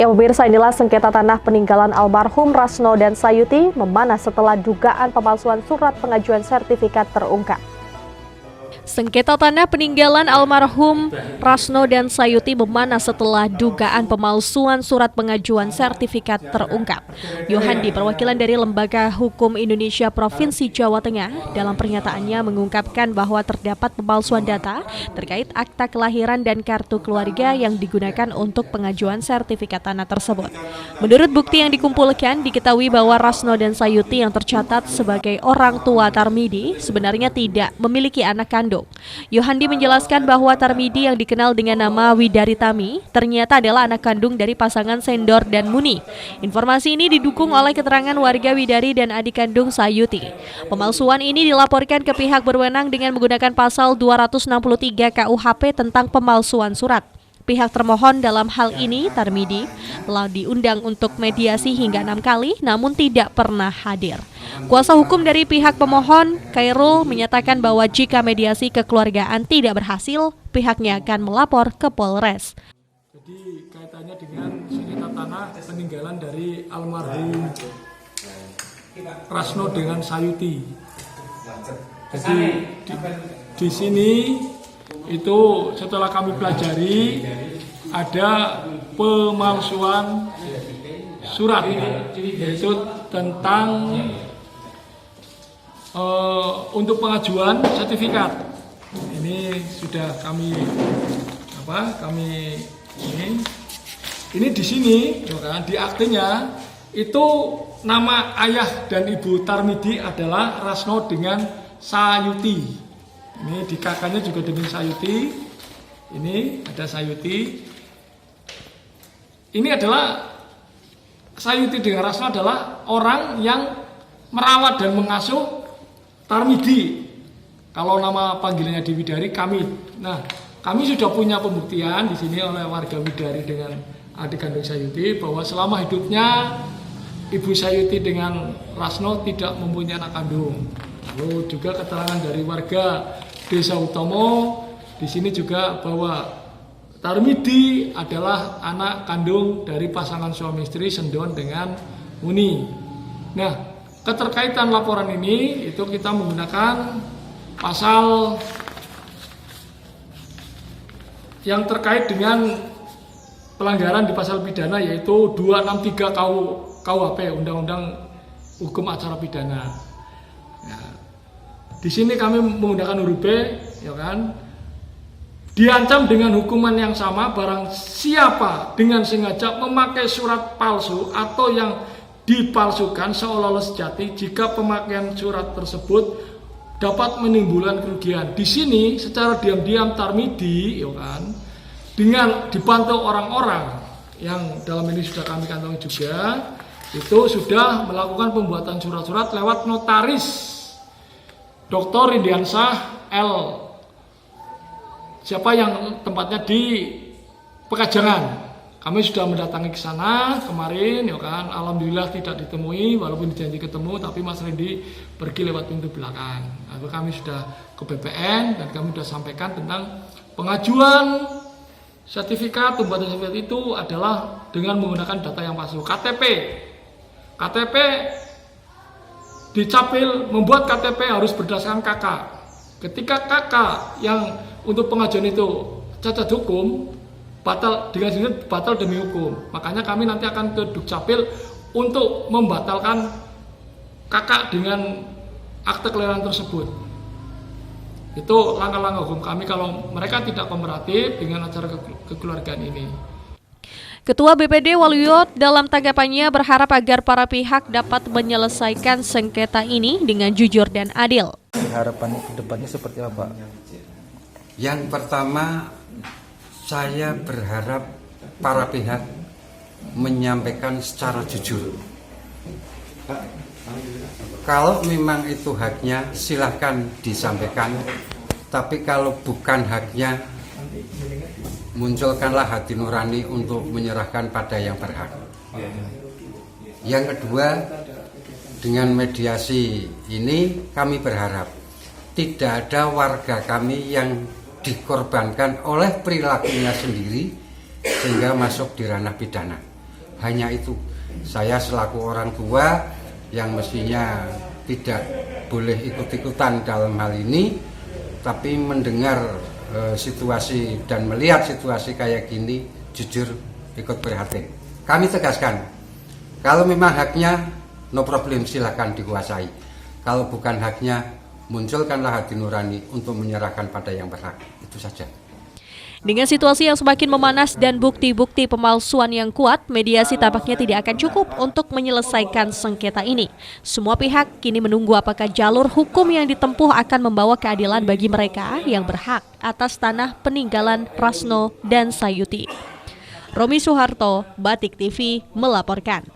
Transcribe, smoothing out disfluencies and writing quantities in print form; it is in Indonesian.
Ya pemirsa, inilah sengketa tanah peninggalan almarhum Rasno dan Sayuti memanas setelah dugaan pemalsuan surat pengajuan sertifikat terungkap. Sengketa tanah peninggalan almarhum Rasno dan Sayuti memanas setelah dugaan pemalsuan surat pengajuan sertifikat terungkap. Yohandi, perwakilan dari Lembaga Hukum Indonesia Provinsi Jawa Tengah, dalam pernyataannya mengungkapkan bahwa terdapat pemalsuan data terkait akta kelahiran dan kartu keluarga yang digunakan untuk pengajuan sertifikat tanah tersebut. Menurut bukti yang dikumpulkan, diketahui bahwa Rasno dan Sayuti yang tercatat sebagai orang tua Tarmidi sebenarnya tidak memiliki anak kandung. Yohandi menjelaskan bahwa Tarmidi yang dikenal dengan nama Widaritami ternyata adalah anak kandung dari pasangan Sendor dan Muni. Informasi ini didukung oleh keterangan warga Widari dan adik kandung Sayuti. Pemalsuan ini dilaporkan ke pihak berwenang dengan menggunakan pasal 263 KUHP tentang pemalsuan surat. Pihak termohon dalam hal ini, Tarmidi, telah diundang untuk mediasi hingga 6 kali namun tidak pernah hadir. Kuasa hukum dari pihak pemohon, Khairul, menyatakan bahwa jika mediasi kekeluargaan tidak berhasil, pihaknya akan melapor ke Polres. Jadi kaitannya dengan sengketa tanah peninggalan dari almarhum Rasno dengan Sayuti. Jadi di sini itu setelah kami pelajari ada pemalsuan surat, yaitu tentang untuk pengajuan sertifikat. Ini sudah kami ini di sini, kan, di aktenya itu nama ayah dan ibu Tarmidi adalah Rasno dengan Sayuti. Ini di kakaknya juga dengan Sayuti. Ini ada Sayuti. Ini adalah Sayuti dengan Rasno adalah orang yang merawat dan mengasuh Tarmidi. Kalau nama panggilannya di Widari, kami. Nah, kami sudah punya pembuktian di sini oleh warga Widari dengan adik kandung Sayuti bahwa selama hidupnya ibu Sayuti dengan Rasno tidak mempunyai anak kandung. Lalu juga keterangan dari warga Desa Utomo di sini juga bahwa Tarmidi adalah anak kandung dari pasangan suami istri Sendon dengan Muni. Nah, keterkaitan laporan ini itu kita menggunakan pasal yang terkait dengan pelanggaran di pasal pidana, yaitu 263 KUHP, Undang-Undang Hukum Acara Pidana. Ya. Di sini kami menggunakan huruf B, ya kan? Diancam dengan hukuman yang sama barang siapa dengan sengaja memakai surat palsu atau yang dipalsukan seolah-olah sejati jika pemakaian surat tersebut dapat menimbulkan kerugian. Di sini secara diam-diam Tarmidi, ya kan, dengan dibantu orang-orang yang dalam ini sudah kami kantongi juga, itu sudah melakukan pembuatan surat-surat lewat notaris Dr. Rindiansah L. Siapa yang tempatnya di Pekajangan. Kami sudah mendatangi ke sana kemarin, ya kan. Alhamdulillah tidak ditemui, walaupun dijanji ketemu, tapi Mas Rendi pergi lewat pintu belakang. Lalu kami sudah ke BPN dan kami sudah sampaikan tentang pengajuan sertifikat. Pembuatan sertifikat itu adalah dengan menggunakan data yang palsu. KTP dicapil, membuat KTP harus berdasarkan KK. Ketika KK yang untuk pengajuan itu cacat hukum, batal dengan sini batal demi hukum. Makanya kami nanti akan ke Dukcapil untuk membatalkan KK dengan akte kelahiran tersebut. Itu langkah-langkah hukum kami kalau mereka tidak kooperatif dengan acara kekeluargaan ini. Ketua BPD Waluyo dalam tanggapannya berharap agar para pihak dapat menyelesaikan sengketa ini dengan jujur dan adil. Harapan ke depannya seperti apa? Yang pertama, saya berharap para pihak menyampaikan secara jujur. Kalau memang itu haknya, silahkan disampaikan. Tapi kalau bukan haknya, munculkanlah hati nurani untuk menyerahkan pada yang berhak. Yang kedua, dengan mediasi ini kami berharap tidak ada warga kami yang dikorbankan oleh perilakunya sendiri sehingga masuk di ranah pidana. Hanya itu. Saya selaku orang tua yang mestinya tidak boleh ikut-ikutan dalam hal ini, tapi mendengar situasi dan melihat situasi kayak gini, jujur ikut prihatin. Kami tegaskan, kalau memang haknya, no problem, silakan dikuasai. Kalau bukan haknya, munculkanlah hati nurani untuk menyerahkan pada yang berhak. Itu saja. Dengan situasi yang semakin memanas dan bukti-bukti pemalsuan yang kuat, mediasi tampaknya tidak akan cukup untuk menyelesaikan sengketa ini. Semua pihak kini menunggu apakah jalur hukum yang ditempuh akan membawa keadilan bagi mereka yang berhak atas tanah peninggalan Rasno dan Sayuti. Romi Suharto, Batik TV, melaporkan.